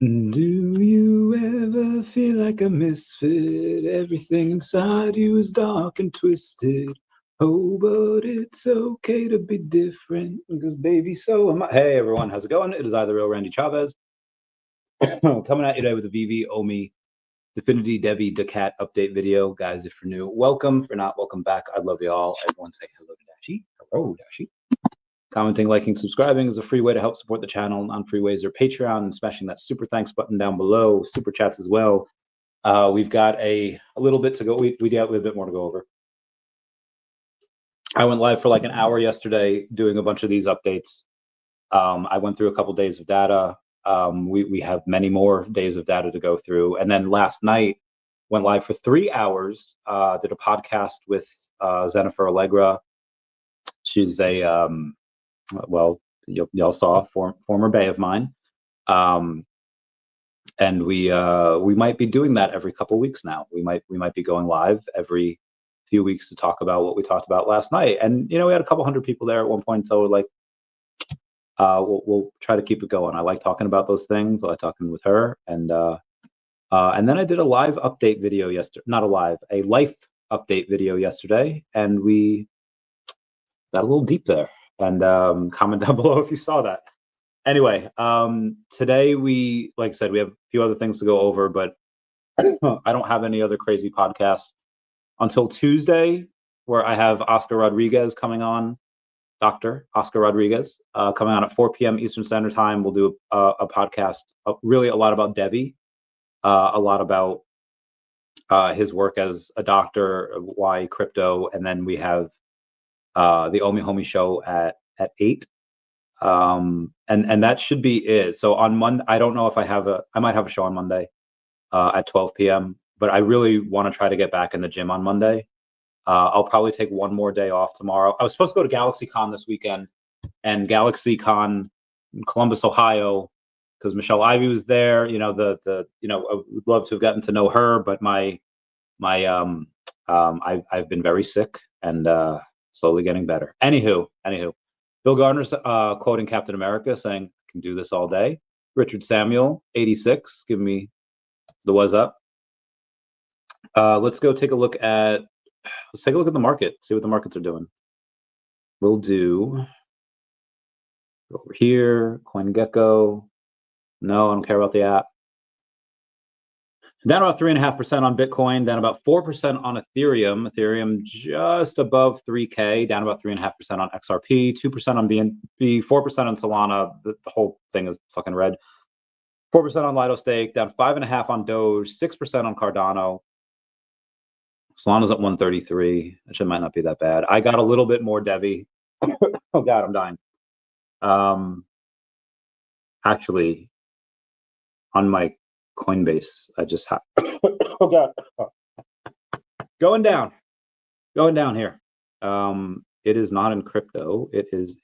Do you ever feel like a misfit? Everything inside you is dark and twisted. Oh, but it's okay to be different, because baby, so am I. Hey everyone, how's it going? It is I, the real Randy Chavez, coming at you today with a VeVe OMI DEVVE DACAT update video. Guys, if you're new, welcome. If you're not, welcome back. I love you all. Everyone say hello to Dashi. Hello, Dashi. Commenting, liking, subscribing is a free way to help support the channel. Non-free ways are Patreon and smashing that super thanks button down below. Super chats as well. We've got a little bit to go. We have a bit more to go over. I went live for like an hour yesterday doing a bunch of these updates. I went through a couple days of data. We have many more days of data to go through. And then last night, went live for 3 hours, did a podcast with Jennifer Allegra. She's a... well, y'all saw former bae of mine, and we might be doing that every couple weeks now. We might be going live every few weeks to talk about what we talked about last night. And we had a couple hundred people there at one point, so like we'll try to keep it going. I like talking about those things. I like talking with her, and then I did a live update video yesterday. Not a life update video yesterday, and we got a little deep there. And comment down below if you saw that. Anyway, today like I said, we have a few other things to go over, but I don't have any other crazy podcasts until Tuesday, where I have Oscar Rodriguez coming on, Dr. Oscar Rodriguez, coming on at 4 p.m. Eastern Standard Time. We'll do a podcast, really a lot about Devi, a lot about his work as a doctor, why crypto, and then we have the OMI Homie show at 8, and that should be it. So on Monday, I don't know if I might have a show on Monday at 12 p.m. But I really want to try to get back in the gym on Monday. I'll probably take one more day off tomorrow. I was supposed to go to GalaxyCon this weekend, and GalaxyCon in Columbus, Ohio, because Michelle Ivy was there. I would love to have gotten to know her, but I've been very sick and slowly getting better. Anywho, Bill Gardner's quoting Captain America, saying, "I can do this all day." Richard Samuel, 86, give me the what's up. Let's take a look at the market, see what the markets are doing. We'll go over here, CoinGecko. No, I don't care about the app. Down about 3.5% on Bitcoin, down about 4% on Ethereum. Ethereum just above 3K, down about 3.5% on XRP, 2% on BNB, 4% on Solana. The whole thing is fucking red. 4% on Lido Stake, down 5.5% on Doge, 6% on Cardano. Solana's at 133. That shit might not be that bad. I got a little bit more Devi. Oh God, I'm dying. Actually, on my Coinbase, I just have oh God, going down here. It is not in crypto. It is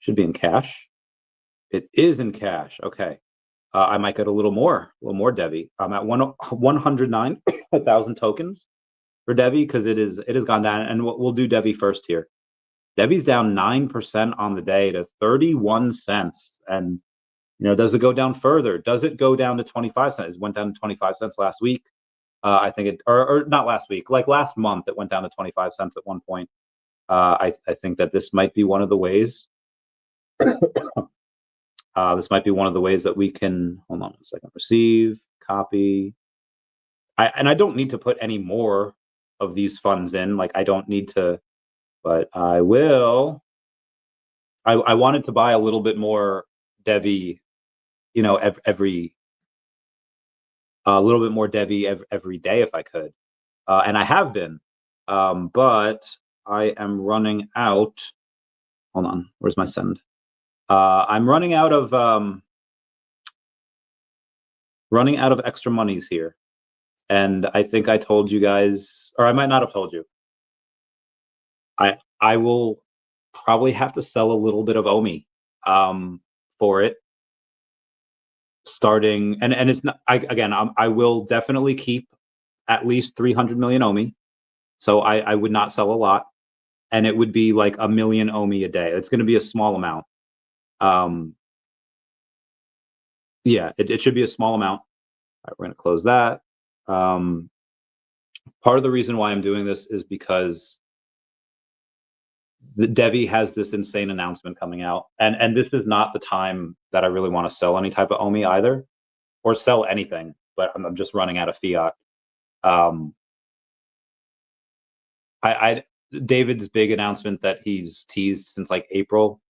should be in cash. It is in cash. Okay, I might get a little more Devi. I'm at 109,000 tokens for Devi, because it has gone down, and we'll do Devi first here. Devi's down 9% on the day to 31 cents, and does it go down further? Does it go down to 25 cents? It went down to 25 cents last week. I think it, or not last week, like last month, it went down to 25 cents at one point. I think that this might be one of the ways. This might be one of the ways that we can, hold on a second, receive, copy. I don't need to put any more of these funds in. Like, I don't need to, but I will. I wanted to buy a little bit more Devi, every a little bit more Devi every day if I could, and I have been, but I am running out. Hold on, where's my send? I'm running out of extra monies here, and I think I told you guys, or I might not have told you. I will probably have to sell a little bit of OMI for it. Starting, and it's not, I will definitely keep at least 300 million OMI. So I would not sell a lot, and it would be like 1 million OMI a day. It's going to be a small amount. Yeah, it should be a small amount. All right, we're going to close that. Part of the reason why I'm doing this is because the Devi has this insane announcement coming out, and this is not the time that I really want to sell any type of OMI either, or sell anything. But I'm just running out of fiat. David's big announcement that he's teased since like April.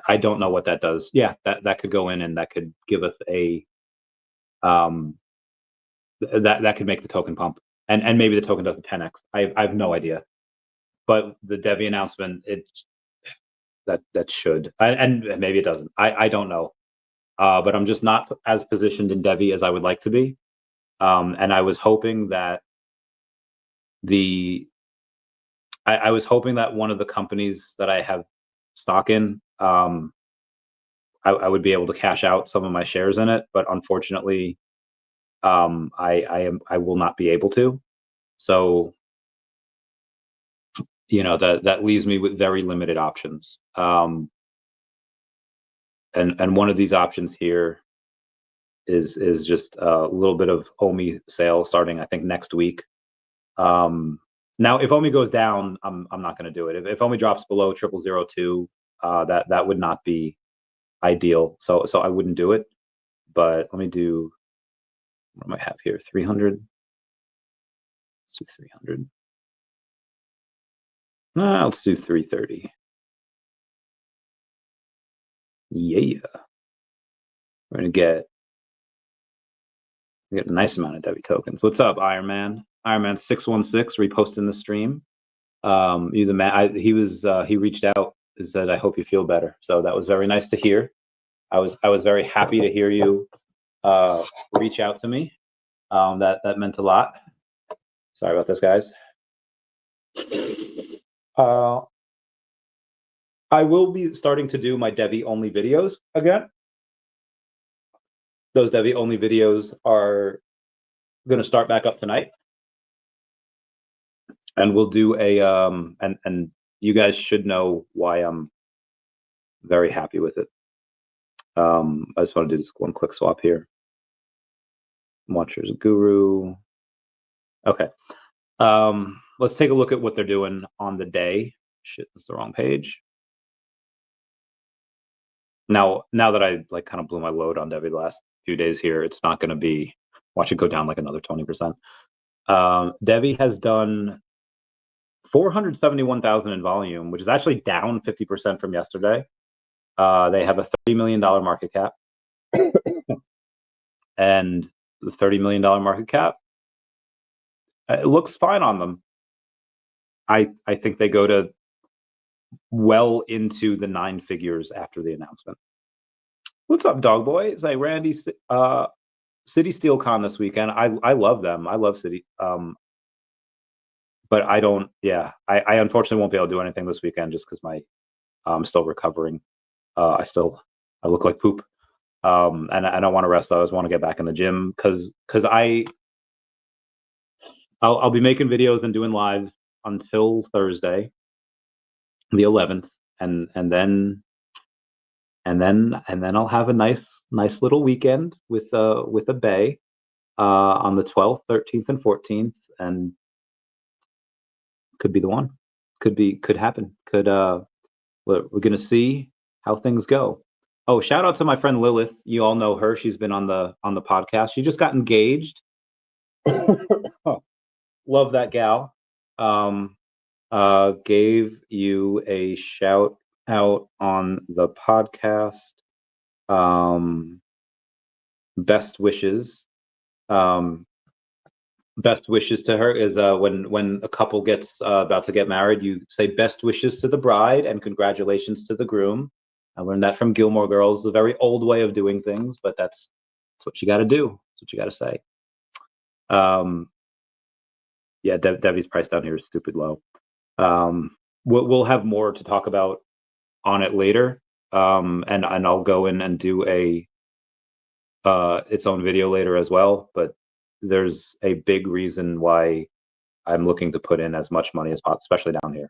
I don't know what that does. Yeah, that could go in and that could give us a that could make the token pump, and maybe the token doesn't 10x. I have no idea, but the Devi announcement that should, and maybe it doesn't. I don't know, but I'm just not as positioned in Devi as I would like to be, and I was hoping that I was hoping that one of the companies that I have stock in, I would be able to cash out some of my shares in it, but unfortunately, I will not be able to. So, you know, that leaves me with very limited options. And one of these options here is just a little bit of OMI sale starting, I think, next week. Now, if OMI goes down, I'm not going to do it. If OMI drops below 0002, that would not be ideal. So I wouldn't do it. But let me do, what do I have here? 300. Let's do 300. Let's do 330. Yeah. We're going to get a nice amount of Devi tokens. What's up, Iron Man? Iron Man 616 reposting the stream. He reached out and said, I hope you feel better. So that was very nice to hear. I was very happy to hear you reach out to me. That meant a lot. Sorry about this, guys. I will be starting to do my Devi only videos again. Those Devi only videos are going to start back up tonight, and we'll do a and you guys should know why I'm very happy with it. I just want to do this one quick swap here. Watchers Guru. Okay. Let's take a look at what they're doing on the day. Shit, that's the wrong page. Now that I like kind of blew my load on Devi the last few days here, it's not going to be, watch it go down like another 20%. Devi has done 471,000 in volume, which is actually down 50% from yesterday. They have a $30 million market cap. And the $30 million market cap, it looks fine on them. I think they go to well into the 9 figures after the announcement. What's up, dog boy? It's like Randy, City Steel Con this weekend. I love them. I love City. But I don't. Yeah, I unfortunately won't be able to do anything this weekend just because I'm still recovering. I look like poop. And I don't want to rest. I just want to get back in the gym because I'll be making videos and doing lives until Thursday, the 11th, and then I'll have a nice little weekend with a bay on the 12th, 13th, and 14th, and could be the one. Could happen. We're gonna see how things go. Oh, shout out to my friend Lilith. You all know her. She's been on the podcast. She just got engaged. Love that gal. Gave you a shout out on the podcast. Best wishes. Best wishes to her is when a couple gets about to get married, you say best wishes to the bride and congratulations to the groom. I learned that from Gilmore Girls, a very old way of doing things, but that's what you got to do. That's what you got to say. Yeah, Devi's price down here is stupid low. We'll have more to talk about on it later, and I'll go in and do its own video later as well. But there's a big reason why I'm looking to put in as much money as possible, especially down here.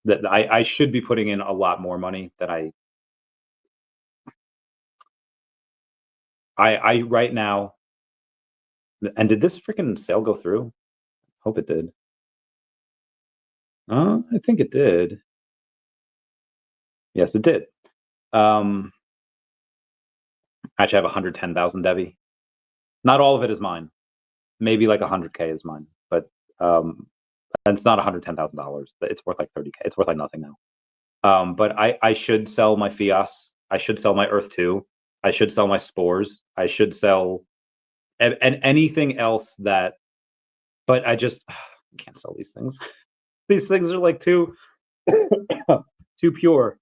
That I should be putting in a lot more money than I right now, and did this freaking sale go through? Hope it did. I think it did. Yes, it did. I actually have 110,000 Devi. Not all of it is mine. Maybe like 100K is mine, but and it's not $110,000. It's worth like 30K. It's worth like nothing now. But I should sell my Fias. I should sell my Earth2. I should sell my spores. I should sell and anything else that. But I just can't sell these things. These things are like too pure.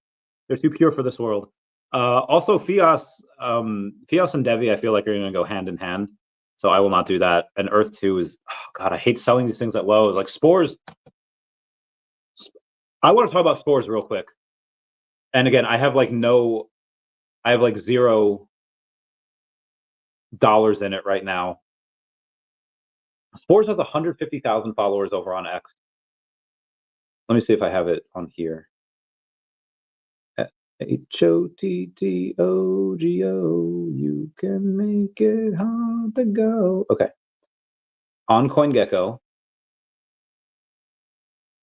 They're too pure for this world. Also, Fias and Devi, I feel like are going to go hand in hand. So I will not do that. And Earth2 is, oh God, I hate selling these things at lows. Like spores. I want to talk about spores real quick. And again, I have like $0 in it right now. Spores has 150,000 followers over on X. Let me see if I have it on here. HOTTOGO, you can make it hard to go. Okay. On CoinGecko,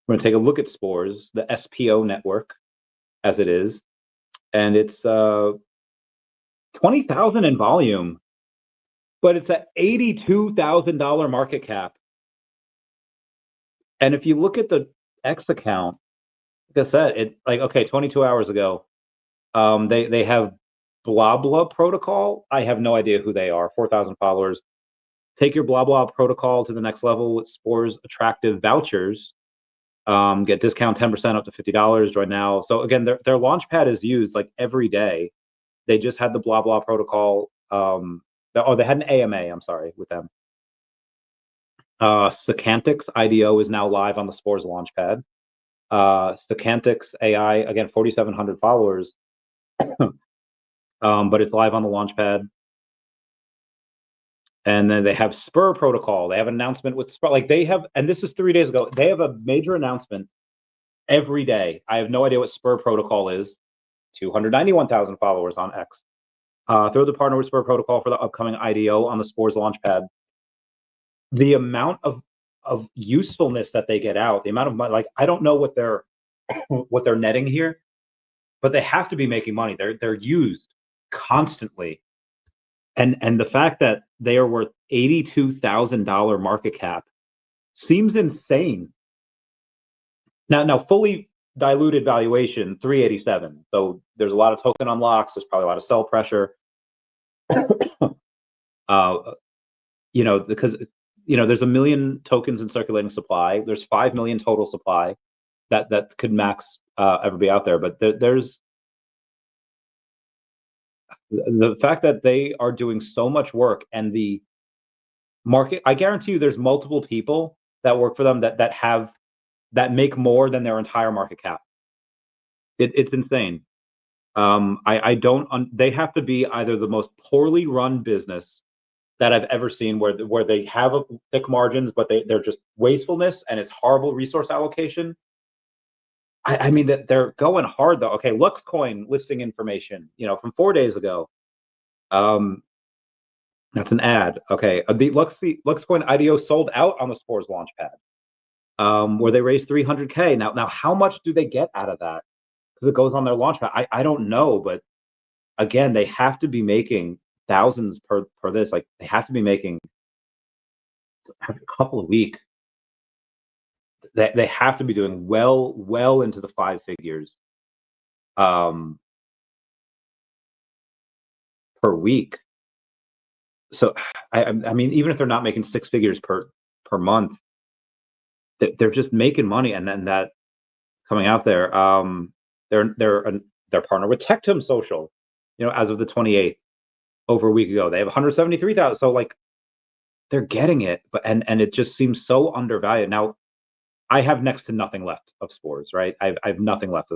we're going to take a look at spores, the SPO network as it is, and it's 20,000 in volume, but it's at $82,000 market cap. And if you look at the X account, like I said, it like okay, 22 hours ago, they have blah blah protocol. I have no idea who they are. 4,000 followers. Take your blah blah protocol to the next level with spores attractive vouchers. Get discount 10% up to $50. Join now. So again, their launch pad is used like every day. They just had the blah blah protocol. They had an AMA. I'm sorry with them. Secantics IDO is now live on the Spores launchpad. Secantics AI, again, 4,700 followers, but it's live on the launchpad. And then they have Spur Protocol. They have an announcement with Spur. Like they have, and this is 3 days ago. They have a major announcement every day. I have no idea what Spur Protocol is. 291,000 followers on X. Throw the partner with Spur Protocol for the upcoming IDO on the Spores launchpad. The amount of usefulness that they get out, the amount of money, like I don't know what they're netting here, but they have to be making money. They're used constantly, and the fact that they are worth $82,000 market cap seems insane. Now fully diluted valuation 387. So there's a lot of token unlocks. There's probably a lot of sell pressure. Because there's 1 million tokens in circulating supply. There's 5 million total supply that could max ever be out there. But there's the fact that they are doing so much work, and the market, I guarantee you there's multiple people that work for them that make more than their entire market cap. It's insane. They have to be either the most poorly run business that I've ever seen, where they have thick margins, but they're just wastefulness and it's horrible resource allocation. I mean that they're going hard though. Okay, LuxCoin listing information, from 4 days ago. That's an ad. Okay, the LuxCoin IDO sold out on the Spores launchpad, where they raised 300K. Now, how much do they get out of that? Because it goes on their launchpad. I don't know, but again, they have to be making thousands per this. Like they have to be making a couple a week. They have to be doing well into the 5 figures per week. So I mean, even if they're not making 6 figures per month, they're just making money. And then that coming out there, they're partnered with Tectum Social, as of the 28th, over a week ago. They have 173,000. So like they're getting it, but and it just seems so undervalued. Now I have next to nothing left of Spores, right? I have nothing left.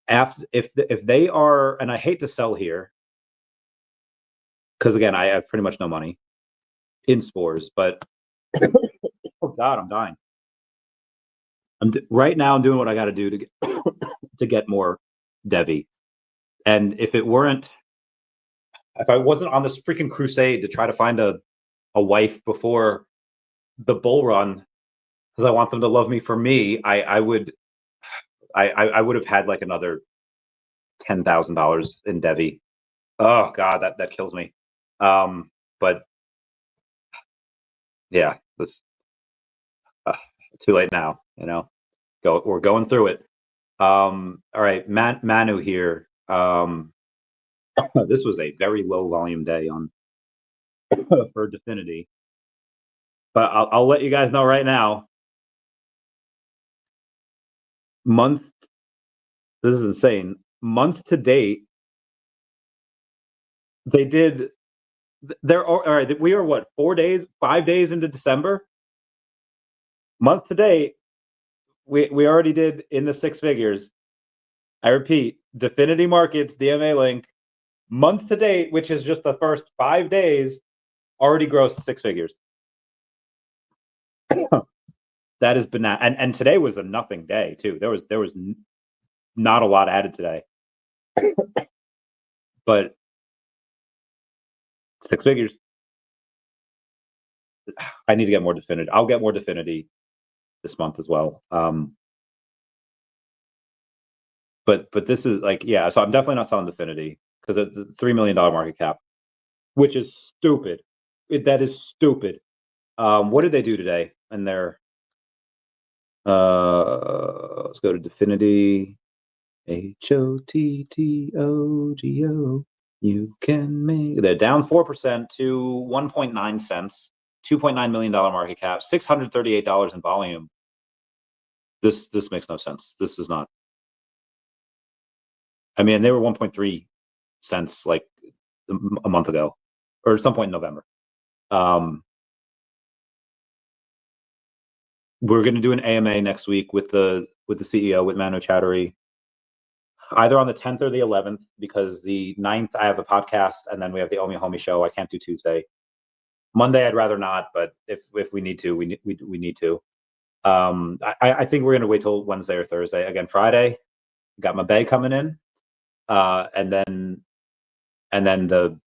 If they are, and I hate to sell here, because again, I have pretty much no money in Spores, but oh God, I'm dying. Right now I'm doing what I got to do to get more Devi. And if it weren't, if I wasn't on this freaking crusade to try to find a wife before the bull run, because I want them to love me for me, I would have had like another $10,000 in Devi. Oh God, that kills me. But yeah, it's too late now. You know, we're going through it. All right, Manu here. This was a very low volume day on for Definity, but I'll let you guys know right now. Month, this is insane. Month to date, they did. They're all right. We are what, 5 days into December. Month to date, we already did in the six figures. I repeat, Definity Markets DMA link. Month to date, which is just the first 5 days, already grossed six figures. That is banana. And today was a nothing day too. There was not a lot added today, but six figures. I need to get more Definity. I'll get more Definity this month as well. But this is like, yeah. So I'm definitely not selling Definity because it's a $3 million market cap, which is stupid. That is stupid. What did they do today? And they're let's go to Definity. HOTTOGO. You can make. They're down 4% to 1.9 cents, $2.9 million market cap, $638 in volume. This makes no sense. This is not. I mean, they were 1.3 cents like a month ago, or some point in November. We're going to do an AMA next week with the CEO, with Manu Chowdhury, either on the 10th or the 11th, because the 9th I have a podcast, and then we have the OMI show. I can't do Tuesday. Monday I'd rather not, but if we need to, we need to. I think we're going to wait till Wednesday or Thursday. Again, Friday, got my bay coming in, and then the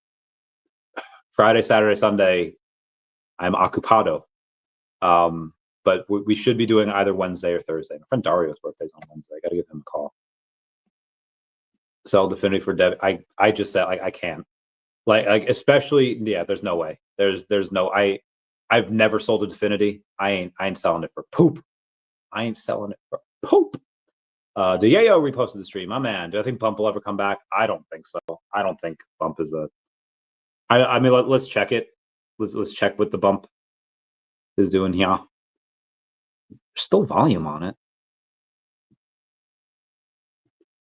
Friday, Saturday, Sunday, I'm occupado. But we should be doing either Wednesday or Thursday. My friend Dario's birthday's on Wednesday. I got to give him a call. Sell Definity for Dev. I just said I can't. Like especially, yeah. There's no way. There's no. I've never sold a Definity. I ain't selling it for poop. I ain't selling it for poop. The Yayo reposted the stream. My man. Do I think Bump will ever come back? I don't think so. I don't think Bump is a. I mean, let's check it. Let's check what the Bump is doing here. There's still volume on it.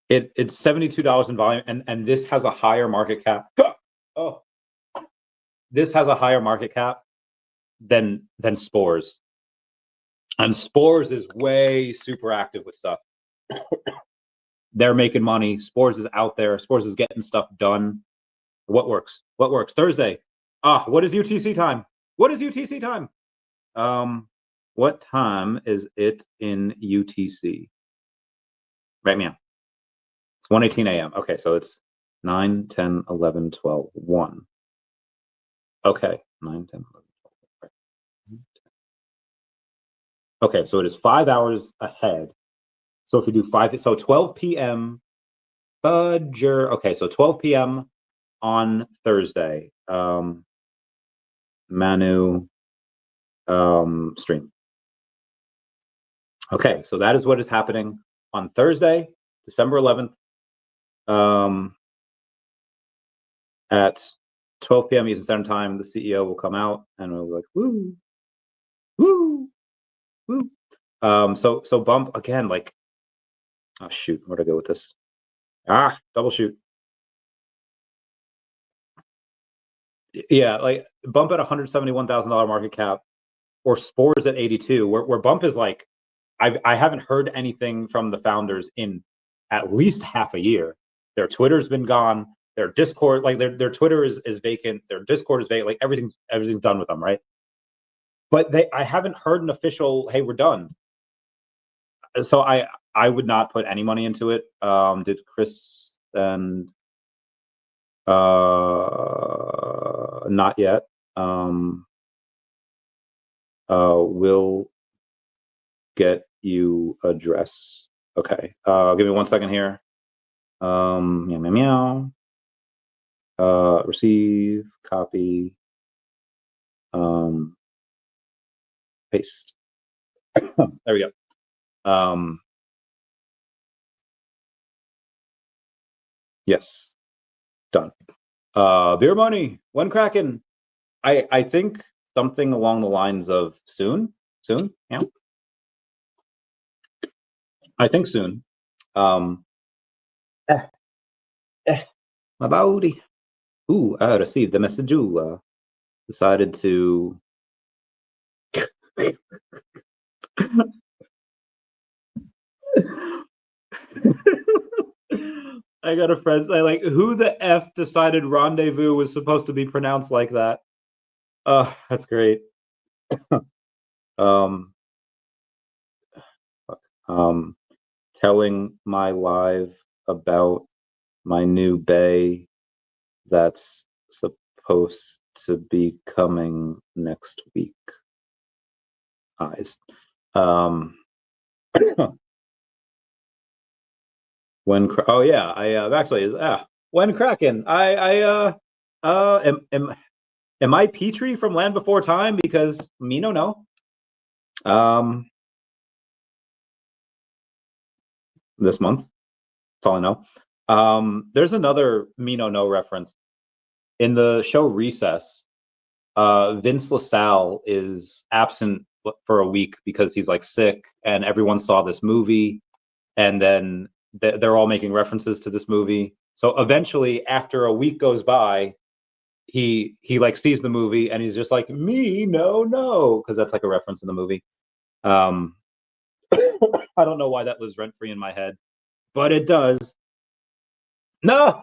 It's $72 in volume, and this has a higher market cap. Oh, this has a higher market cap than Spores, and Spores is way super active with stuff. They're making money. Spores is out there. Spores is getting stuff done. What works? What works? Thursday. What is UTC time? What is UTC time? What time is it in UTC? Right now. It's 1:18 a.m. Okay, so it's 9, 10, 11, 12, 1. Okay, 9, 10, 11, 12. Okay, so it is 5 hours ahead. So if we do 12 p.m. Fudger. Okay, so 12 p.m. on Thursday. Manu stream. Okay, so that is what is happening on Thursday, December 11th. At 12 p.m. Eastern Standard Time, the CEO will come out and we'll be like, woo, woo, woo. So Bump again, like, oh shoot, where'd I go with this? Double shoot. Yeah, like Bump at $171,000 market cap, or Spores at 82, where Bump is like, I haven't heard anything from the founders in at least half a year. Their Twitter's been gone. Their Discord, like their Twitter is vacant. Their Discord is vacant. Like everything's done with them, right? But I haven't heard an official, hey, we're done. So I would not put any money into it. Did Chris and Not yet. We'll get you address. Okay. Give me 1 second here. Meow, meow, meow. Receive, copy, paste. There we go. Yes, done. Beer money, when cracking. I think something along the lines of soon. Yeah. I think soon. My body. Ooh, I received the message. Decided to. I got a friend. I like, who the F decided rendezvous was supposed to be pronounced like that? Oh, that's great. Telling my live about my new bay that's supposed to be coming next week. Eyes. When oh yeah, I actually when cracking. Am I Petrie from Land Before Time? Because me no. This month. That's all I know. There's another me no reference in the show Recess. Vince LaSalle is absent for a week because he's like sick, and everyone saw this movie, and then they're all making references to this movie. So eventually, after a week goes by, he like sees the movie and he's just like, me no, because that's like a reference in the movie. I don't know why that lives rent free in my head, but it does. No,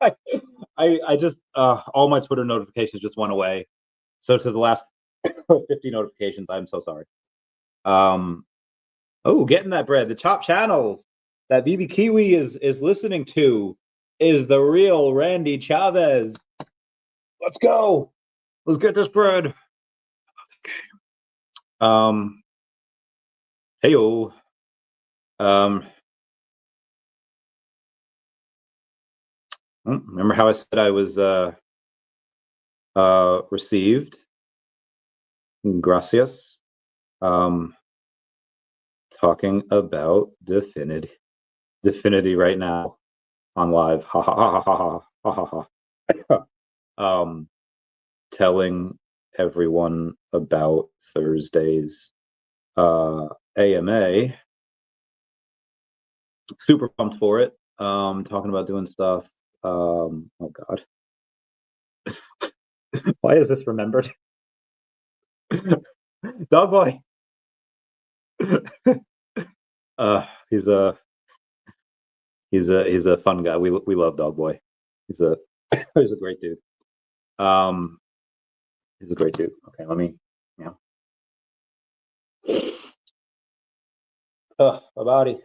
I just all my Twitter notifications just went away. So to the last 50 notifications, I'm so sorry. Oh, getting that bread. The top channel that BB Kiwi is listening to is the real Randy Chavez. Let's go. Let's get this bread. Heyo. Remember how I said I was received? Gracias. Talking about Definity right now on live. Ha ha ha ha ha ha ha. Telling everyone about Thursday's AMA. Super pumped for it. Talking about doing stuff. Oh God. Why is this remembered? Dog boy. He's a fun guy. We love Dog Boy. He's a he's a great dude. He's a great dude. Okay, let me. Yeah. My body.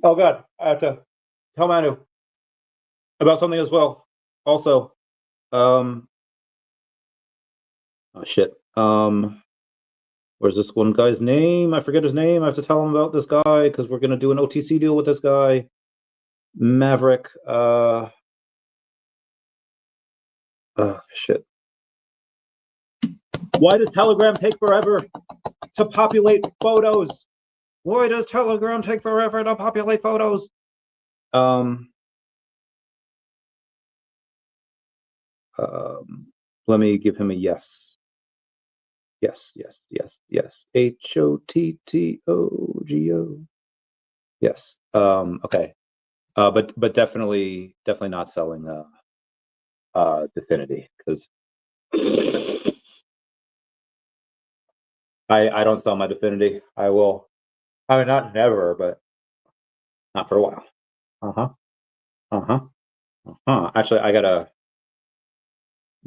Oh God, I have to tell Manu about something as well. Also, oh shit. Where's this one guy's name? I forget his name. I have to tell him about this guy because we're gonna do an OTC deal with this guy, Maverick. Shit. Why does Telegram take forever to populate photos? Why does Telegram take forever to populate photos? Let me give him a yes. Yes. HOTTOGO. Yes. Okay. But definitely not selling Definity because I don't sell my Definity. I will. I mean, not never, but not for a while. Actually, I gotta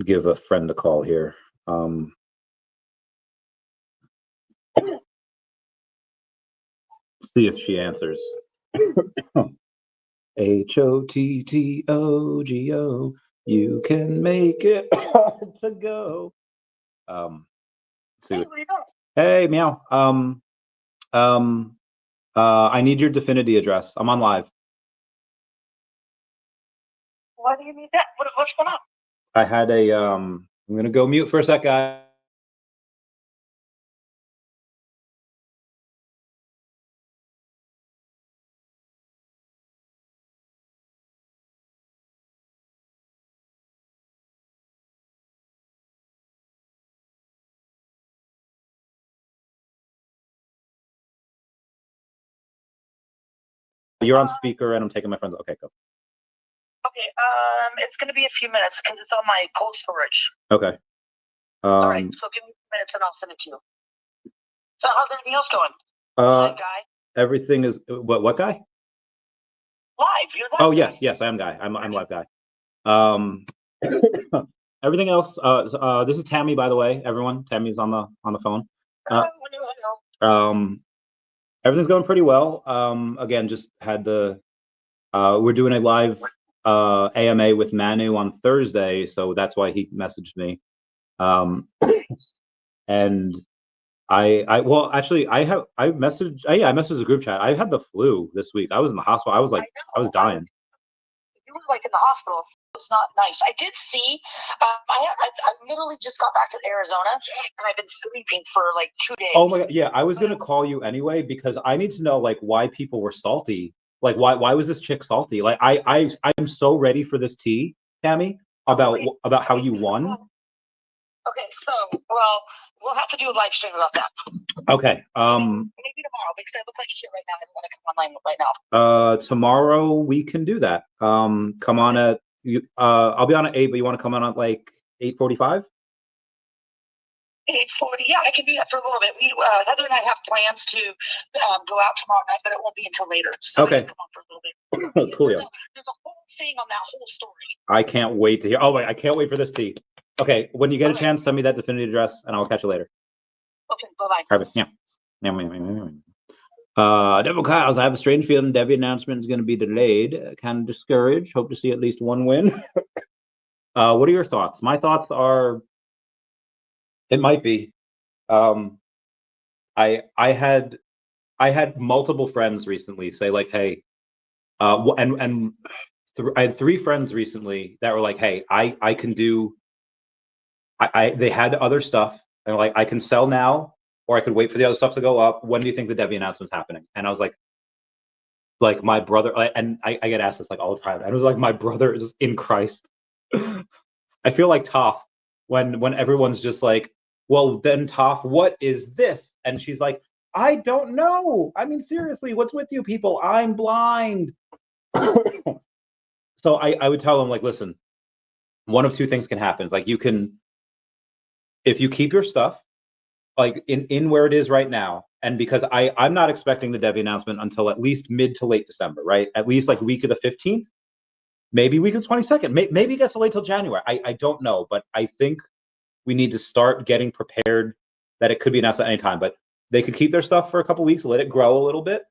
give a friend a call here. See if she answers. HOTTOGO. You can make it hard to go. Let's see. Hey, where you going? Hey, meow. I need your Definity address. I'm on live. Why do you need that? What's going on? I had a I'm gonna go mute for a sec, guys. You're on speaker and I'm taking my friends. Okay, go. Okay, it's gonna be a few minutes because it's on my cold storage. Okay. All right, so give me a few minutes and I'll send it to you. So how's everything else going? Guy? Everything is what guy? Live. You're live. Oh yes, I am guy. I'm live guy. Everything else. This is Tammy, by the way. Everyone, Tammy's on the phone. Everything's going pretty well. Again, just had the. We're doing a live AMA with Manu on Thursday, so that's why he messaged me. And I messaged the group chat. I had the flu this week. I was in the hospital. I was dying. You were like in the hospital. It's not nice. I did see. I literally just got back to Arizona, and I've been sleeping for like 2 days. Oh my god! Yeah, I was gonna call you anyway because I need to know like why people were salty. Like why was this chick salty? Like I'm so ready for this tea, Tammy, about how you won. Okay, so we'll have to do a live stream about that. Okay. Maybe tomorrow because I look like shit right now. I don't want to come online right now. Tomorrow we can do that. Come on at I'll be on at 8, but you want to come on at like 8:45? 8:40. Yeah, I can do that for a little bit. Heather and I have plans to go out tomorrow night, but it won't be until later. So okay. I can come on for a little bit. Cool. There's a whole thing on that whole story. I can't wait to hear. Oh wait, I can't wait for this tea. Okay, when you get a chance, send me that Definity address, and I'll catch you later. Okay, bye-bye. Perfect. Yeah. Devil Kyles, I have a strange feeling Debbie announcement is going to be delayed. Kind of discouraged. Hope to see at least one win. What are your thoughts? My thoughts are, it might be. I had multiple friends recently say like, hey, I had 3 friends recently that were like, hey, I can do. They had other stuff and like I can sell now, or I could wait for the other stuff to go up. When do you think the Debbie announcement's happening? And I was like my brother, and I get asked this like all the time. And it was like my brother is in Christ. I feel like Toph when everyone's just like, well then Toph, what is this? And she's like, I don't know. I mean, seriously, what's with you people? I'm blind. So I would tell them like, listen, one of 2 things can happen. Like you can, if you keep your stuff like in where it is right now, and because I'm not expecting the Debbie announcement until at least mid to late December, right? At least like week of the 15th, maybe week of the 22nd, maybe it gets delayed till January. I don't know, but I think we need to start getting prepared that it could be announced at any time. But they could keep their stuff for a couple weeks, let it grow a little bit,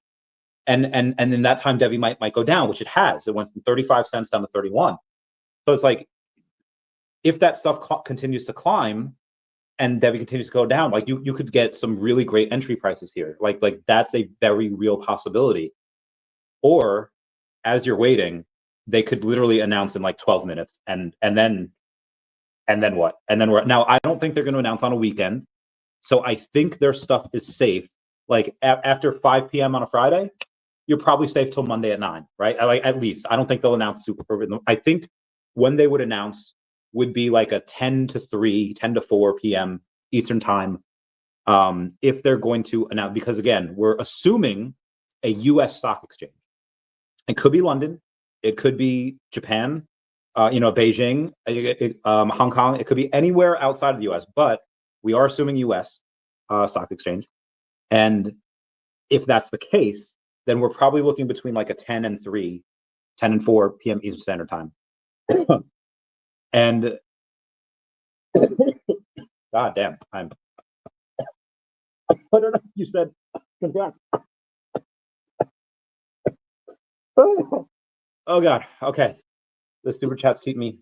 and in that time Debbie might go down, which it has. It went from 35 cents down to 31. So it's like if that stuff continues to climb and Debbie continues to go down, like you could get some really great entry prices here. Like that's a very real possibility. Or as you're waiting, they could literally announce in like 12 minutes and then what? And then we're now I don't think they're going to announce on a weekend. So I think their stuff is safe. Like after 5 p.m. on a Friday, you're probably safe till Monday at 9, right? Like at least. I don't think they'll announce super perfect. I think when they would announce would be like a 10 to 4 p.m. Eastern time, if they're going to announce, because again, we're assuming a U.S. stock exchange. It could be London, it could be Japan, Beijing, Hong Kong. It could be anywhere outside of the U.S., but we are assuming U.S. Stock exchange. And if that's the case, then we're probably looking between like a 10 and 4 p.m. Eastern Standard Time. And God damn, I don't know. You said congrats. Oh God. Okay. The super chats keep me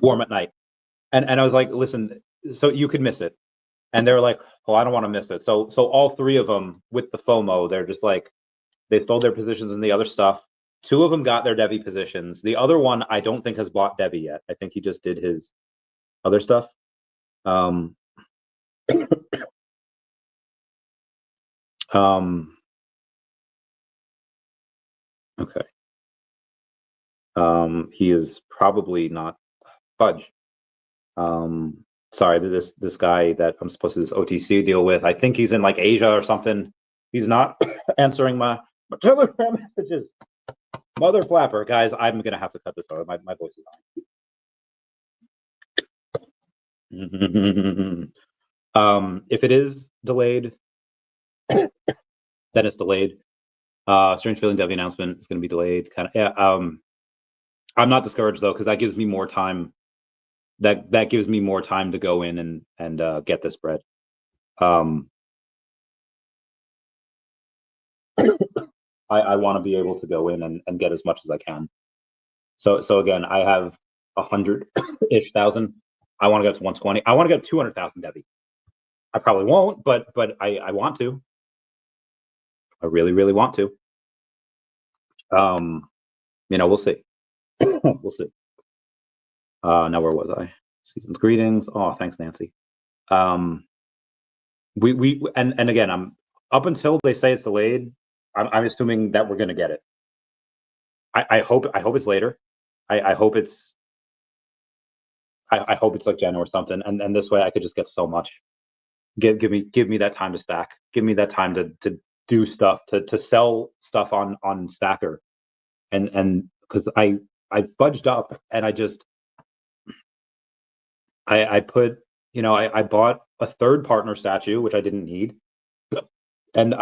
warm at night. And I was like, listen, so you could miss it. And they're like, oh, I don't want to miss it. So all three of them with the FOMO, they're just like, they sold their positions in the other stuff. Two of them got their Devi positions. The other one, I don't think has bought Devi yet. I think he just did his other stuff. Okay. He is probably not Fudge. Sorry, this guy that I'm supposed to do this OTC deal with, I think he's in like Asia or something. He's not answering my Telegram messages. Mother flapper, guys, I'm gonna have to cut this out. My voice is on. If it is delayed, then it's delayed. Strange Feeling Devi announcement is gonna be delayed. Kind of, yeah. I'm not discouraged though, because that gives me more time. That gives me more time to go in and get this bread. I want to be able to go in and get as much as I can. So again, I have 100-ish thousand. I want to get to 120. I want to get 200,000 Devi. I probably won't, but I want to. I really, really want to. We'll see. We'll see. Now where was I? Season's greetings. Oh, thanks, Nancy. We and again, I'm up until they say it's delayed. I'm assuming that we're gonna get it. I hope it's later. I hope it's like Jen or something, and this way I could just get so much. Give me that time to stack. Give me that time to do stuff, to sell stuff on Stacker, and because I fudged up and I put, I bought a third partner statue which I didn't need, and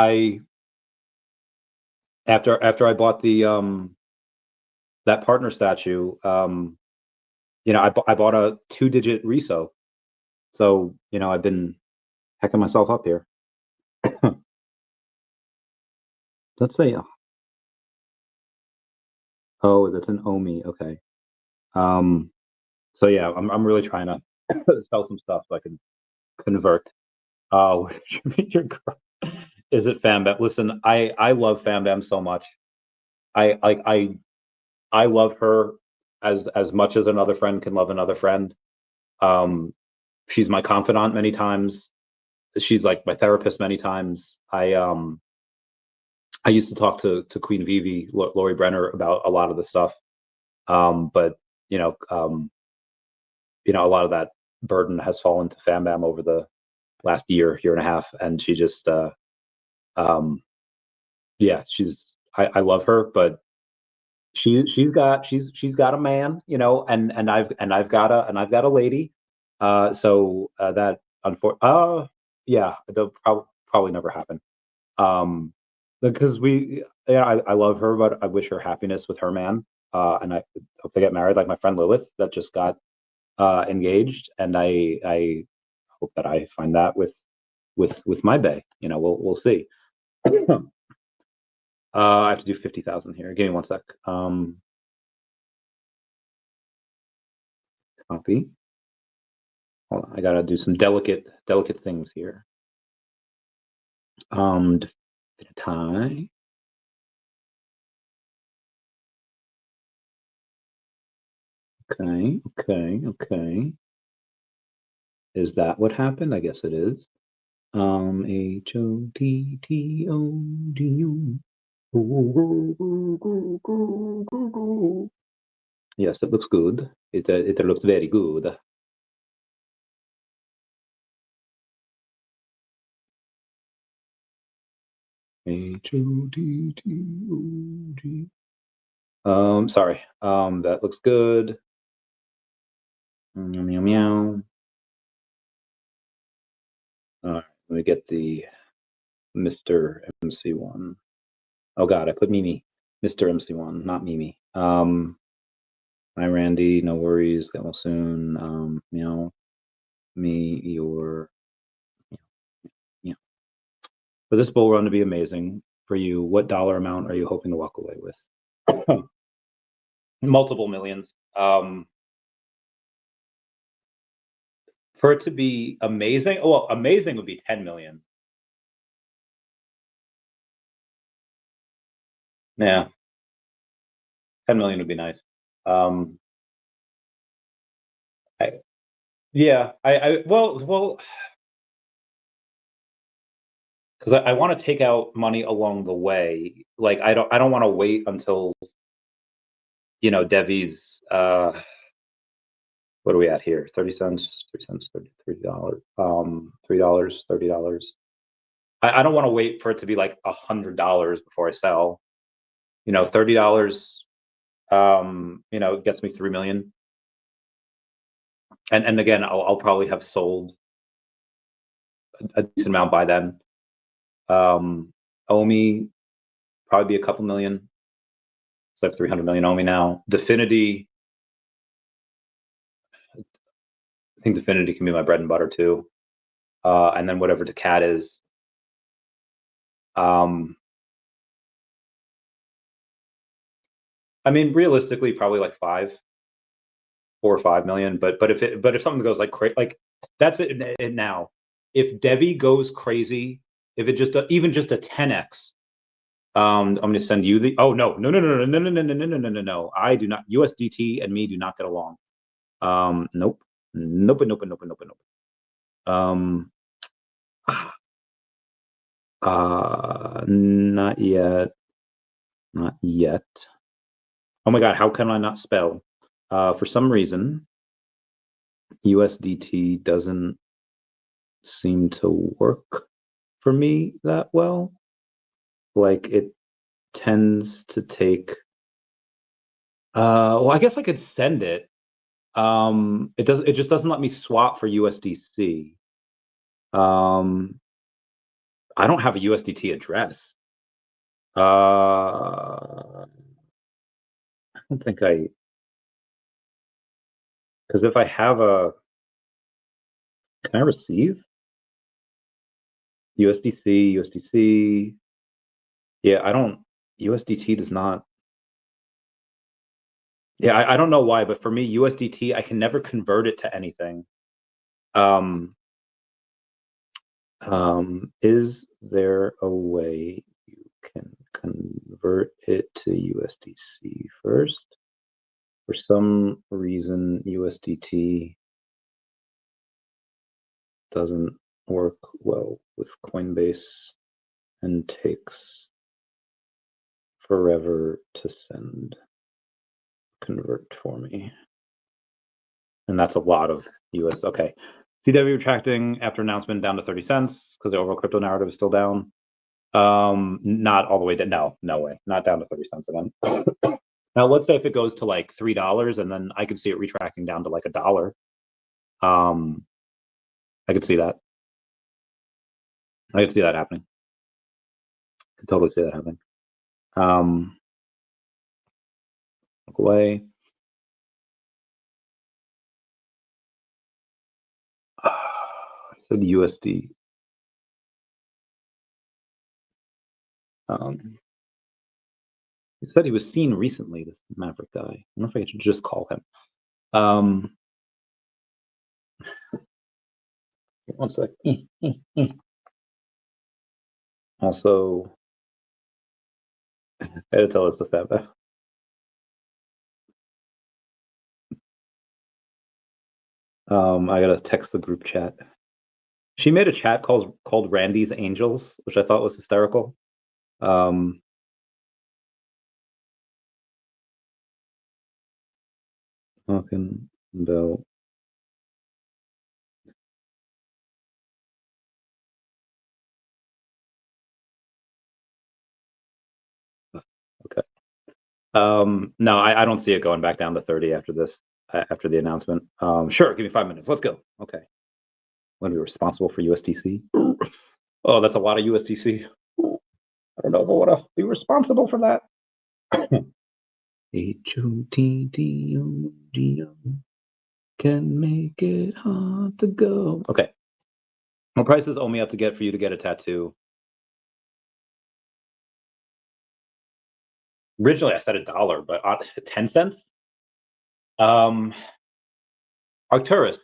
after I bought the that partner statue, I bought a 2-digit reso, so I've been hacking myself up here. Let's say, oh, that's an OMI. Okay. So yeah, I'm really trying to sell some stuff so I can convert. Oh, is it FamBam? Listen, I love FamBam so much. I love her as much as another friend can love another friend. She's my confidant many times. She's like my therapist many times. I used to talk to Queen Vivi, Lori Brenner, about a lot of the stuff. But a lot of that burden has fallen to FamBam over the last year and a half, and she just I love her, but she's got a man, and I've got a lady, so that they'll probably never happen, because I love her, but I wish her happiness with her man, and I hope they get married, like my friend Lilith that just got engaged, and I hope that I find that with my bae. We'll see. I have to do 50,000 here. Give me 1 sec. Copy. Hold on. I gotta do some delicate things here. Tie. Okay. Is that what happened? I guess it is. HOTTODU. Yes, it looks good. It looks very good. HOTTOD. Sorry. That looks good. Meow meow meow. All right, let me get the Mr. MC1. Oh God, I put Mimi. Mr. MC1, not Mimi. Hi Randy, no worries. Get well soon. Meow. Me, your. Yeah. For this bull run to be amazing for you, what dollar amount are you hoping to walk away with? multiple millions. For it to be amazing, well, amazing would be 10 million. Yeah, 10 million would be nice. Well, because I want to take out money along the way. Like I don't want to wait until, you know, DEVVE's. What are we at here? 30 cents, 3 cents, $33, $3, $30. I don't want to wait for it to be like $100 before I sell. You know, $30, you know, gets me 3 million. And again, I'll probably have sold a decent amount by then. OMI probably be a couple million. So I have 300 million OMI now. Definity, I think Definity can be my bread and butter too. And then whatever DACAT is. I mean, realistically, probably like 4 or 5 million. But if something goes like that's it now. If DEVVE goes crazy, if it just even just a 10x, I'm going to send you the. Oh no. I do not. USDT and me do not get along. Nope. Not yet. Not yet. Oh my God, how can I not spell? For some reason, USDT doesn't seem to work for me that well. Like it tends to take. Well, I guess I could send it. It just doesn't let me swap for USDC. I don't have a USDT address. I don't think because if I have can I receive USDC? Yeah, I don't. USDT does not. Yeah, I don't know why, but for me, USDT, I can never convert it to anything. Is there a way you can convert it to USDC first? For some reason, USDT doesn't work well with Coinbase and takes forever to convert for me. And that's a lot of US. Okay. CW retracting after announcement down to 30 cents because the overall crypto narrative is still down. Not all the way down. No way. Not down to 30 cents again. Now, let's say if it goes to like $3 and then I could see it retracting down to like $1. I could see that. I could see that happening. I could totally see that happening. Look away. I said USD. He said he was seen recently, this Maverick guy. I wonder if I should just call him. One sec. Also, I had to tell us the fat back. I gotta text the group chat. She made a chat called Randy's Angels, which I thought was hysterical. Talking about okay. No, I don't see it going back down to 30 after this, after the announcement. Sure, give me 5 minutes. Let's go. Okay. When we responsible for USDC. Oh, that's a lot of USDC. I don't know if I want to be responsible for that. HOTDOGO can make it hard to go. Okay. What price does OMI have to get for you to get a tattoo? Originally, I said $1, but 10 cents. Arcturus,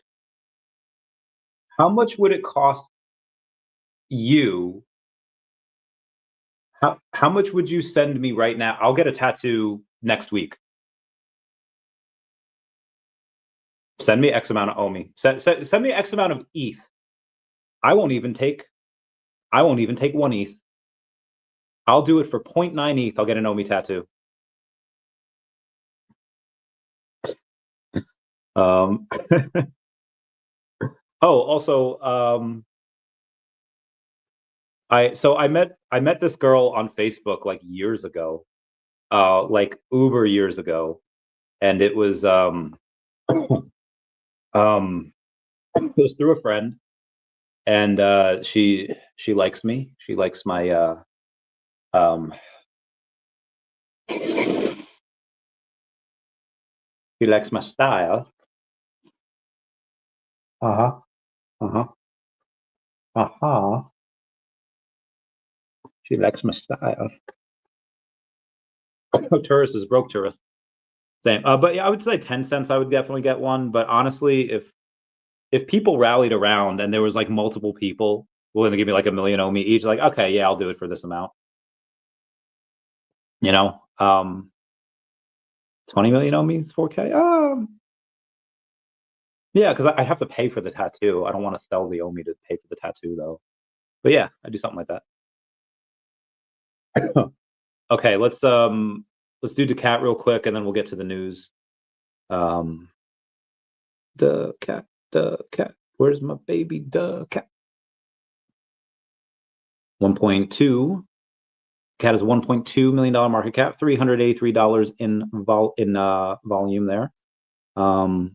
how much would it cost you? How much would you send me right now? I'll get a tattoo next week. Send me X amount of OMI. Send me X amount of ETH. I won't even take 1 ETH. I'll do it for 0.9 ETH. I'll get an OMI tattoo. Oh, also, I met this girl on Facebook like years ago, like uber years ago, and it was it was through a friend, and she likes me. She likes my she likes my style. Uh-huh. Uh-huh. Uh-huh. She likes my style. Tourist is broke tourist. Same. But yeah, I would say 10 cents I would definitely get one. But honestly, if people rallied around and there was like multiple people willing to give me like 1 million OMI each, like, okay, yeah, I'll do it for this amount. 20 million OMI is 4K. Yeah, because I have to pay for the tattoo. I don't want to sell the OMI to pay for the tattoo though. But yeah, I do something like that. Okay, let's do DeCat real quick, and then we'll get to the news. DeCat. Where's my baby DeCat? 1.2. CAT is $1.2 million market cap, $383 in volume there. I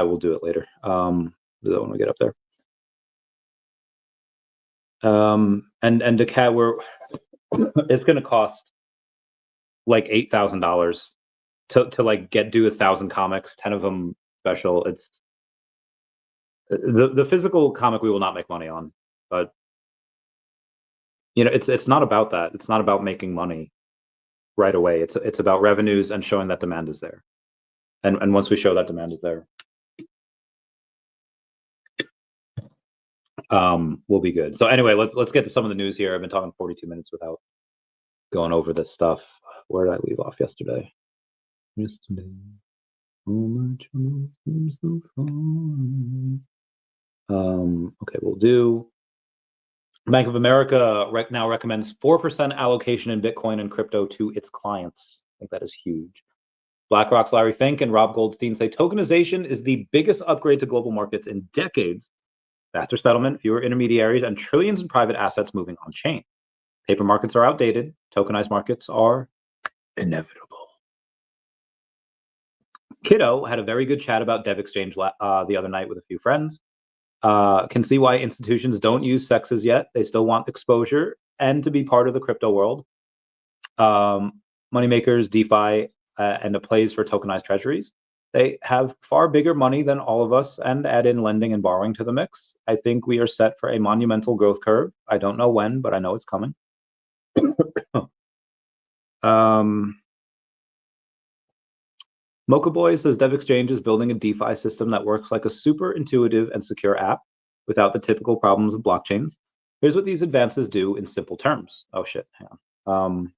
will do it later. Do that when we get up there. And DeCat, it's going to cost like $8,000 to like do 1,000 comics, 10 of them special. It's the physical comic we will not make money on, but it's not about that. It's not about making money right away. It's about revenues and showing that demand is there. And once we show that demand is there, we'll be good. So anyway, let's get to some of the news here. I've been talking 42 minutes without going over this stuff. Where did I leave off yesterday? Okay, we'll do. Bank of America now recommends 4% allocation in Bitcoin and crypto to its clients. I think that is huge. BlackRock's Larry Fink and Rob Goldstein say tokenization is the biggest upgrade to global markets in decades. Faster settlement, fewer intermediaries, and trillions in private assets moving on chain. Paper markets are outdated. Tokenized markets are inevitable. Kiddo had a very good chat about DevExchange the other night with a few friends. Can see why institutions don't use sexes yet. They still want exposure and to be part of the crypto world. Moneymakers, DeFi, and a plays for tokenized treasuries. They have far bigger money than all of us and add in lending and borrowing to the mix. I think we are set for a monumental growth curve. I don't know when, but I know it's coming. Mocha Boy says DevExchange is building a DeFi system that works like a super intuitive and secure app without the typical problems of blockchain. Here's what these advances do in simple terms. Oh shit, hang on.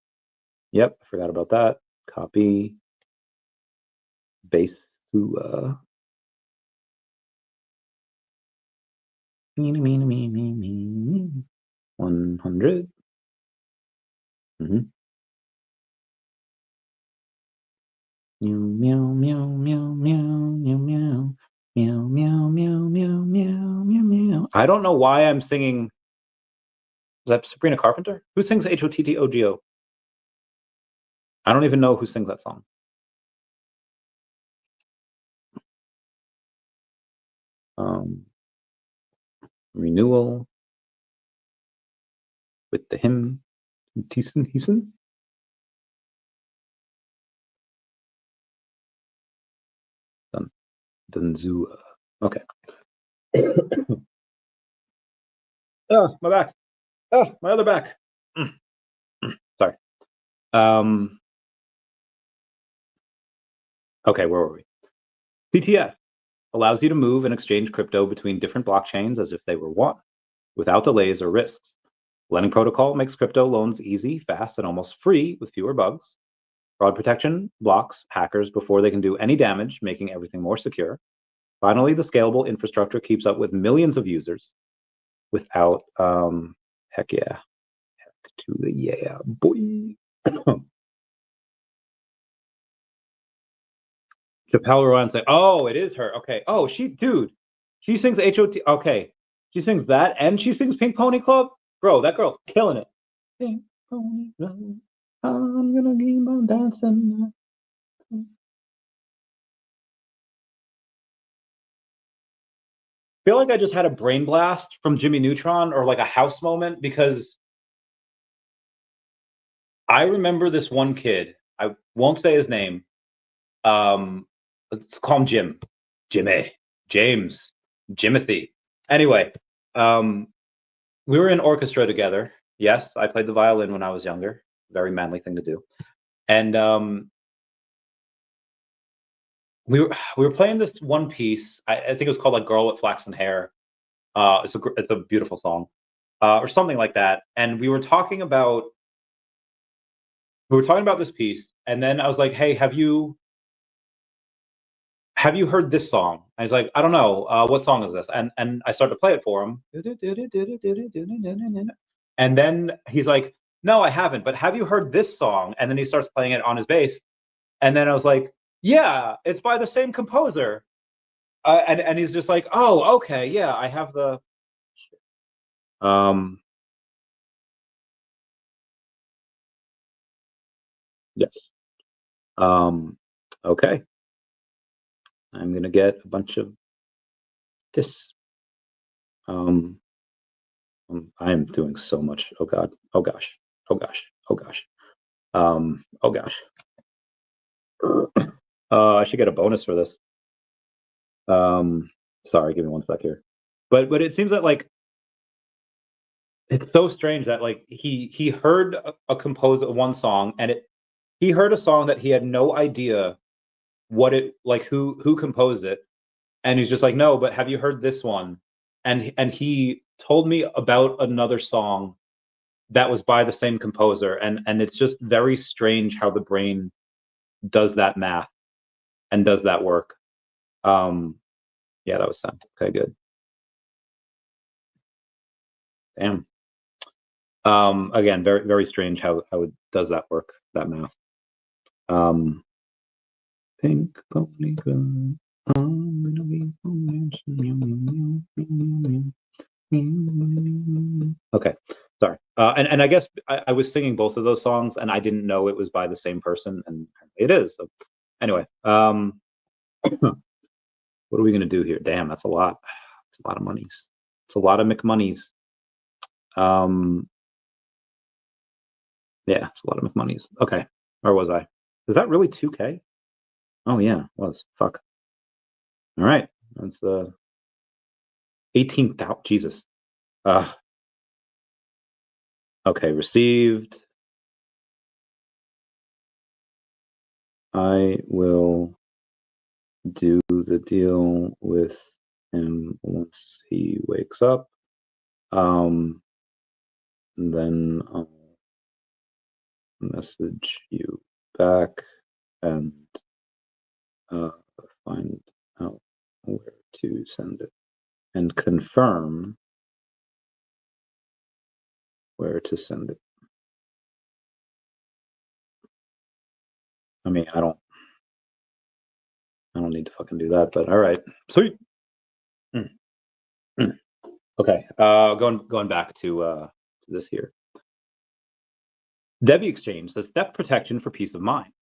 Yep, I forgot about that. Copy, base to 100. Meow meow meow meow meow meow meow meow meow meow meow meow meow meow. I don't know why I'm singing. Is that Sabrina Carpenter? Who sings HOTTOGO? I don't even know who sings that song. Renewal with the hymn. Heeson? Danzua. Okay. Oh, my back. Oh, my other back. Sorry. Okay, where were we? CTF allows you to move and exchange crypto between different blockchains as if they were one, without delays or risks. Lending protocol makes crypto loans easy, fast, and almost free with fewer bugs. Fraud protection blocks hackers before they can do any damage, making everything more secure. Finally, the scalable infrastructure keeps up with millions of users without, heck yeah, heck to the yeah, boy. Chappelle Rowan say, oh, it is her. Okay. Oh, dude, she sings H.O.T. Okay. She sings that and she sings Pink Pony Club. Bro, that girl's killing it. Pink Pony Club, I'm gonna keep on dancing. I feel like I just had a brain blast from Jimmy Neutron or like a house moment because I remember this one kid. I won't say his name. Let's call him Jim. Jimmy. James. Jimothy. Anyway, we were in orchestra together. Yes, I played the violin when I was younger. Very manly thing to do. And we were playing this one piece. I think it was called like "Girl with Flaxen Hair." It's a beautiful song, or something like that. And we were talking about this piece, and then I was like, "Hey, have you heard this song?" And he's like, "I don't know. What song is this?" And I started to play it for him. And then he's like, "No, I haven't. But have you heard this song?" And then he starts playing it on his bass. And then I was like, "Yeah, it's by the same composer." And he's just like, "Oh, okay, yeah, I have the." Yes. Okay. I'm gonna get a bunch of this. I'm doing so much. Oh God. Oh gosh. Oh gosh. Oh gosh. Oh gosh. I should get a bonus for this. Sorry, give me one sec here. But it seems that like it's so strange that like he heard a compose one song and he heard a song that he had no idea what it like who composed it, and he's just like, no, but have you heard this one? And he told me about another song that was by the same composer, and it's just very strange how the brain does that math and does that work. Yeah, that was sense. Okay, good. Damn. Again, very very strange how it does that work, that math. Pink pony girl, I'm gonna be okay. Sorry. And I guess I was singing both of those songs and I didn't know it was by the same person, and it is. So anyway, what are we gonna do here? Damn, that's a lot. It's a lot of monies. It's a lot of McMonies. Yeah, it's a lot of McMonies. Okay, where was I? Is that really 2K? Oh yeah, it was. Fuck. All right, that's 18,000. Jesus. Okay, received. I will do the deal with him once he wakes up. Then I'll message you back and find out where to send it and confirm where to send it. I mean, I don't need to fucking do that, but all right. Sweet. Okay. Going back to this here. DEVVE Exchange says theft protection for peace of mind.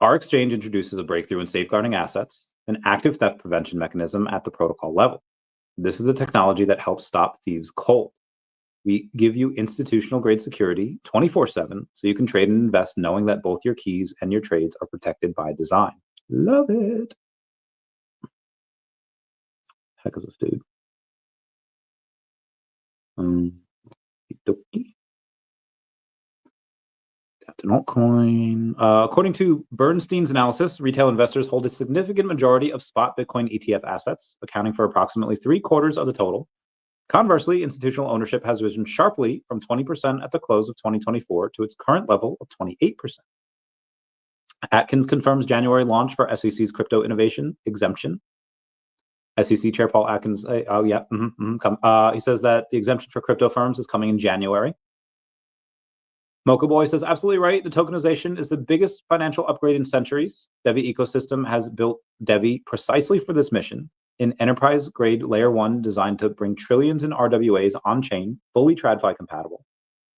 Our exchange introduces a breakthrough in safeguarding assets, an active theft prevention mechanism at the protocol level. This is a technology that helps stop thieves cold. We give you institutional grade security 24/7 so you can trade and invest knowing that both your keys and your trades are protected by design. Love it. Heck is this dude? Captain Altcoin. According to Bernstein's analysis, retail investors hold a significant majority of spot Bitcoin ETF assets, accounting for approximately 3/4 of the total. Conversely, institutional ownership has risen sharply from 20% at the close of 2024 to its current level of 28%. Atkins confirms January launch for SEC's crypto innovation exemption. SEC Chair Paul Atkins, he says that the exemption for crypto firms is coming in January. Mocha Boy says, absolutely right. The tokenization is the biggest financial upgrade in centuries. DEVVE ecosystem has built DEVVE precisely for this mission, an enterprise-grade layer 1 designed to bring trillions in RWAs on-chain, fully TradFi compatible.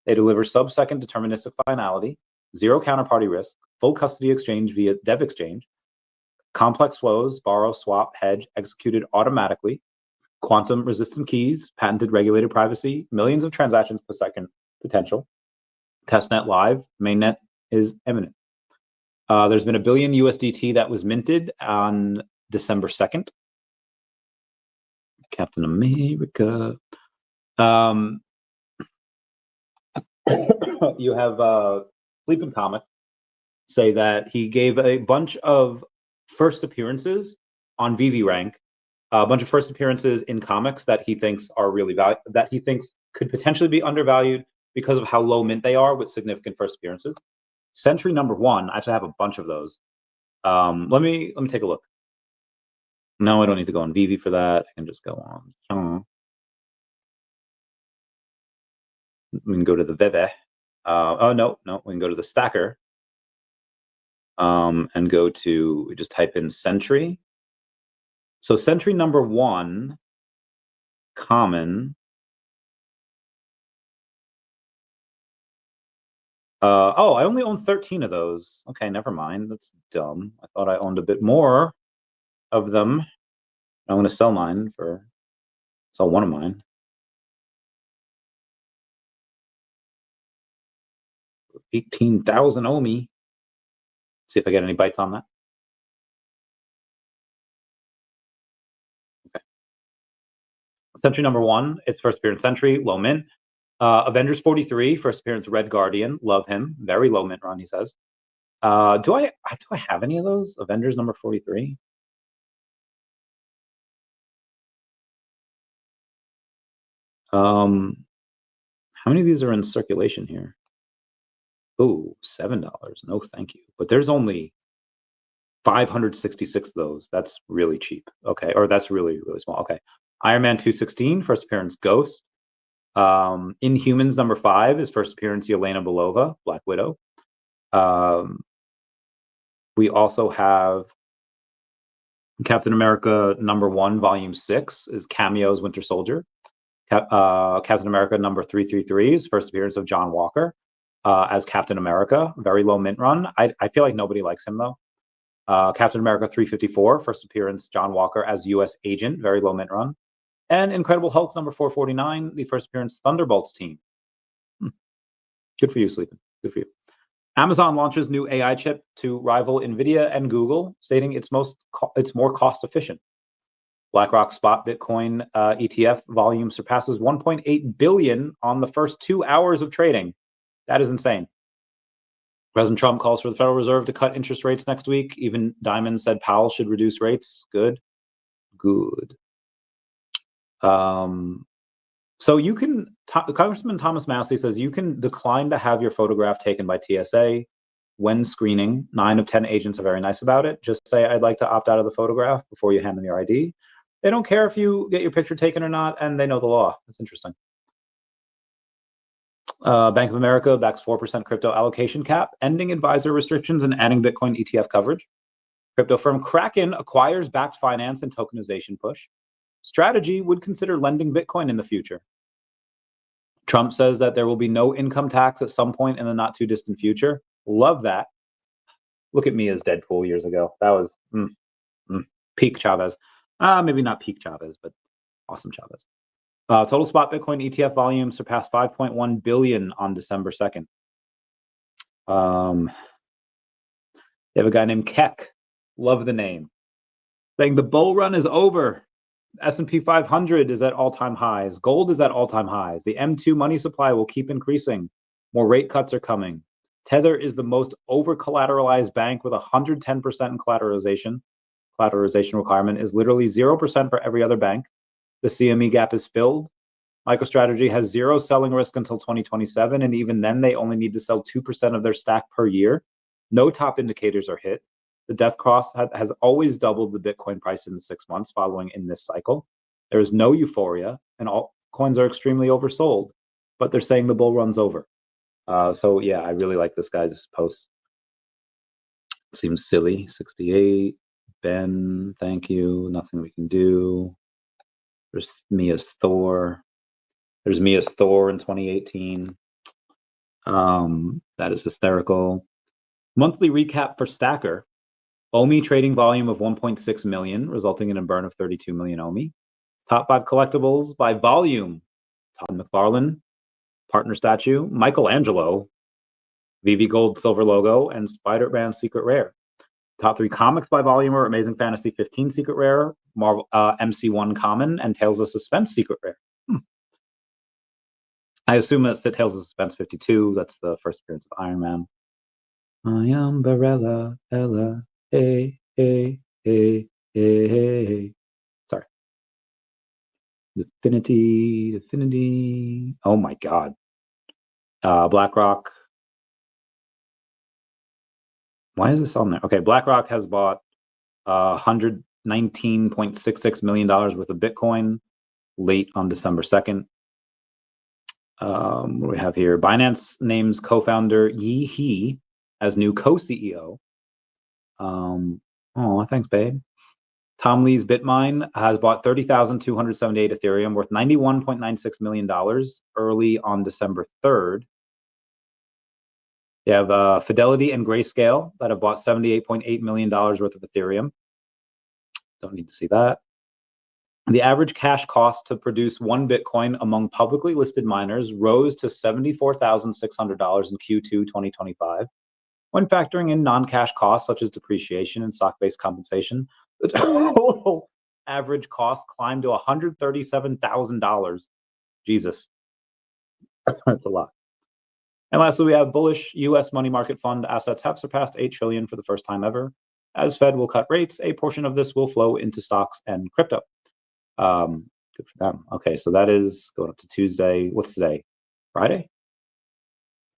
They deliver sub-second deterministic finality, zero counterparty risk, full custody exchange via Dev Exchange, complex flows, borrow, swap, hedge, executed automatically, quantum-resistant keys, patented regulated privacy, millions of transactions per second potential. Testnet live, mainnet is imminent. There's been $1 billion USDT that was minted on December 2nd. Captain America. You have Sleeping Comic say that he gave a bunch of first appearances on VeVe rank, a bunch of first appearances in comics that he thinks are really valuable, that he thinks could potentially be undervalued because of how low mint they are with significant first appearances. Century number 1, I actually have a bunch of those. Let me take a look. No, I don't need to go on VeVe for that. I can just go on. We can go to the VeVe. Oh, no, we can go to the stacker. And go to, we just type in Century. So Century number 1, common. Oh, I only own 13 of those. Okay, never mind. That's dumb. I thought I owned a bit more of them. I'm going to sell mine sell one of mine. $18,000 OMI. See if I get any bites on that. Okay. Century number 1, it's first appearance Century, low mint. Avengers 43, first appearance Red Guardian, love him. Very low mint run, he says. Do I have any of those? Avengers number 43? How many of these are in circulation here? Oh, $7. No, thank you. But there's only 566 of those. That's really cheap. Okay, or that's really, really small. Okay. Iron Man 216, first appearance Ghost. Inhumans number 5 is first appearance Yelena Belova, Black Widow. We also have Captain America number 1, volume 6 is Cameos Winter Soldier. Captain America number 333 is first appearance of John Walker as Captain America. Very low mint run. I feel like nobody likes him though. Captain America 354, first appearance John Walker as U.S. agent. Very low mint run. And Incredible Hulk number 449, the first appearance Thunderbolts team. Good for you, Sleeping. Good for you. Amazon launches new AI chip to rival NVIDIA and Google, stating it's more cost efficient. BlackRock spot Bitcoin ETF volume surpasses 1.8 billion on the first 2 hours of trading. That is insane. President Trump calls for the Federal Reserve to cut interest rates next week. Even Diamond said Powell should reduce rates. Good. So you can, Congressman Thomas Massey says you can decline to have your photograph taken by TSA when screening. 9 of 10 agents are very nice about it. Just say, I'd like to opt out of the photograph before you hand them your ID. They don't care if you get your picture taken or not, and they know the law. That's interesting. Bank of America backs 4% crypto allocation cap, ending advisor restrictions and adding Bitcoin ETF coverage. Crypto firm Kraken acquires backed finance and tokenization push. Strategy would consider lending Bitcoin in the future. Trump says that there will be no income tax at some point in the not too distant future. Love that. Look at me as Deadpool years ago. That was peak Chavez. Maybe not peak Chavez, but awesome Chavez. Total spot Bitcoin ETF volume surpassed 5.1 billion on December 2nd. They have a guy named Keck. Love the name. Saying the bull run is over. S&P 500 is at all-time highs. Gold is at all-time highs. The M2 money supply will keep increasing. More rate cuts are coming. Tether is the most over-collateralized bank with 110% in collateralization. Collateralization requirement is literally 0% for every other bank. The CME gap is filled. MicroStrategy has zero selling risk until 2027, and even then they only need to sell 2% of their stack per year. No top indicators are hit. The death cross has always doubled the Bitcoin price in the 6 months following in this cycle. There is no euphoria, and all coins are extremely oversold, but they're saying the bull run's over. So yeah, I really like this guy's post. Seems silly. 68. Ben, thank you. Nothing we can do. There's Mia's Thor. There's Mia's Thor in 2018. That is hysterical. Monthly recap for Stacker. OMI trading volume of 1.6 million, resulting in a burn of 32 million OMI. Top 5 collectibles by volume. Todd McFarlane, partner statue, Michelangelo, VeVe Gold silver logo, and Spider-Man secret rare. Top 3 comics by volume are Amazing Fantasy 15 secret rare, Marvel MC1 common, and Tales of Suspense secret rare. I assume that's the Tales of Suspense 52. That's the first appearance of Iron Man. I am Barella, Ella, hey, hey, hey, hey, hey. Sorry. Definity. Oh my God. BlackRock. Why is this on there? Okay, BlackRock has bought $119.66 million worth of Bitcoin late on December 2nd. What do we have here? Binance names co-founder Yi He as new co-CEO. Oh, thanks, babe. Tom Lee's Bitmine has bought 30,278 Ethereum worth $91.96 million early on December 3rd. You have Fidelity and Grayscale that have bought $78.8 million worth of Ethereum. Don't need to see that. The average cash cost to produce one Bitcoin among publicly listed miners rose to $74,600 in Q2 2025. When factoring in non-cash costs such as depreciation and stock-based compensation, the total average cost climbed to $137,000. Jesus, that's a lot. And lastly, we have bullish U.S. money market fund assets have surpassed $8 trillion for the first time ever. As Fed will cut rates, a portion of this will flow into stocks and crypto. Good for them. Okay, so that is going up to Tuesday. What's today? Friday?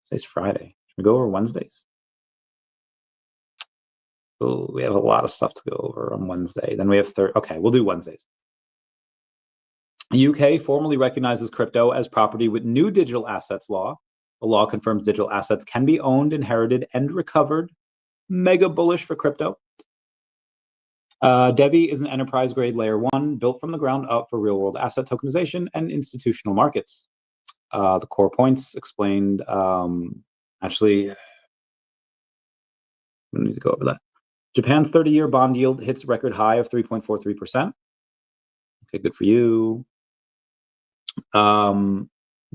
Today's Friday. Should we go over Wednesdays? Oh, we have a lot of stuff to go over on Wednesday. Then we have okay, we'll do Wednesdays. UK formally recognizes crypto as property with new digital assets law. The law confirms digital assets can be owned, inherited, and recovered. Mega bullish for crypto. DEVVE is an enterprise-grade layer 1 built from the ground up for real-world asset tokenization and institutional markets. The core points explained. Actually, we need to go over that. Japan's 30-year bond yield hits record high of 3.43%. Okay, good for you.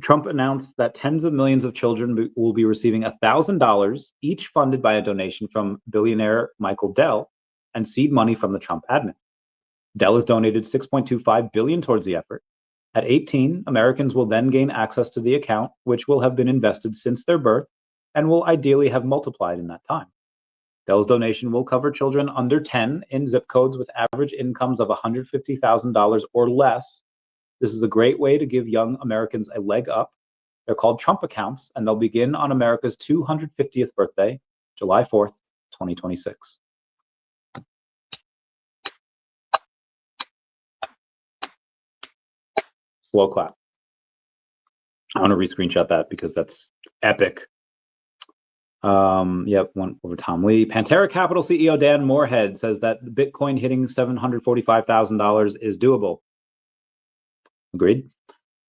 Trump announced that tens of millions of children will be receiving $1,000 each, funded by a donation from billionaire Michael Dell and seed money from the Trump admin. Dell has donated $6.25 billion towards the effort. At 18, Americans will then gain access to the account, which will have been invested since their birth and will ideally have multiplied in that time. Dell's donation will cover children under 10 in zip codes with average incomes of $150,000 or less. This is a great way to give young Americans a leg up. They're called Trump accounts, and they'll begin on America's 250th birthday, July 4th, 2026. Slow clap. I want to re-screenshot that because that's epic. Yep, one over Tom Lee. Pantera Capital CEO Dan Moorhead says that Bitcoin hitting $745,000 is doable. Agreed.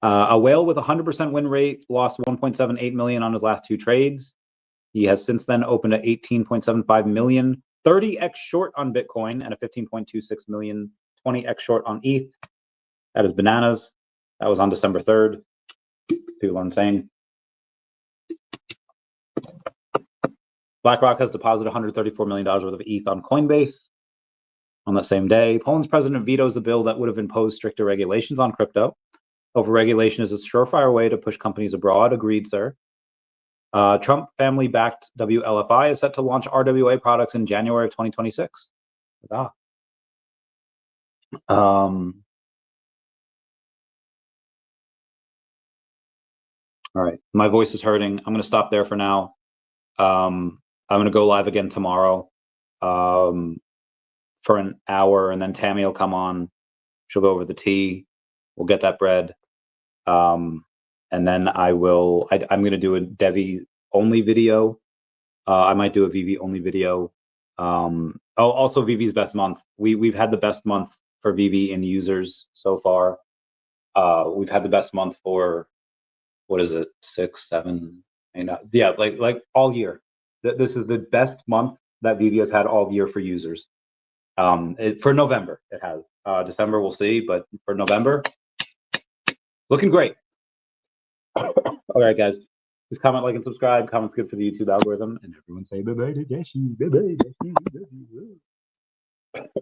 A whale with 100% win rate lost 1.78 million on his last 2 trades. He has since then opened at 18.75 million, 30x short on Bitcoin, and a 15.26 million, 20x short on ETH. That is bananas. That was on December 3rd. People are insane. BlackRock has deposited $134 million worth of ETH on Coinbase. On the same day, Poland's president vetoes a bill that would have imposed stricter regulations on crypto. Overregulation is a surefire way to push companies abroad. Agreed, sir. Trump family-backed WLFI is set to launch RWA products in January of 2026. All right, my voice is hurting. I'm going to stop there for now. I'm going to go live again tomorrow for an hour, and then Tammy will come on. She'll go over the tea. We'll get that bread. And then I'm going to do a Devi only video. I might do a VV only video. Also VV's best month. We've had the best month for VV in users so far. We've had the best month for, what is it, 6, 7, 8, yeah, like all year. This is the best month that VV has had all year for users. For November, it has. December, we'll see, but for November, looking great. All right, guys. Just comment, like, and subscribe. Comment's good for the YouTube algorithm. And everyone say bye-bye to Dashi. Bye-bye, Dashi.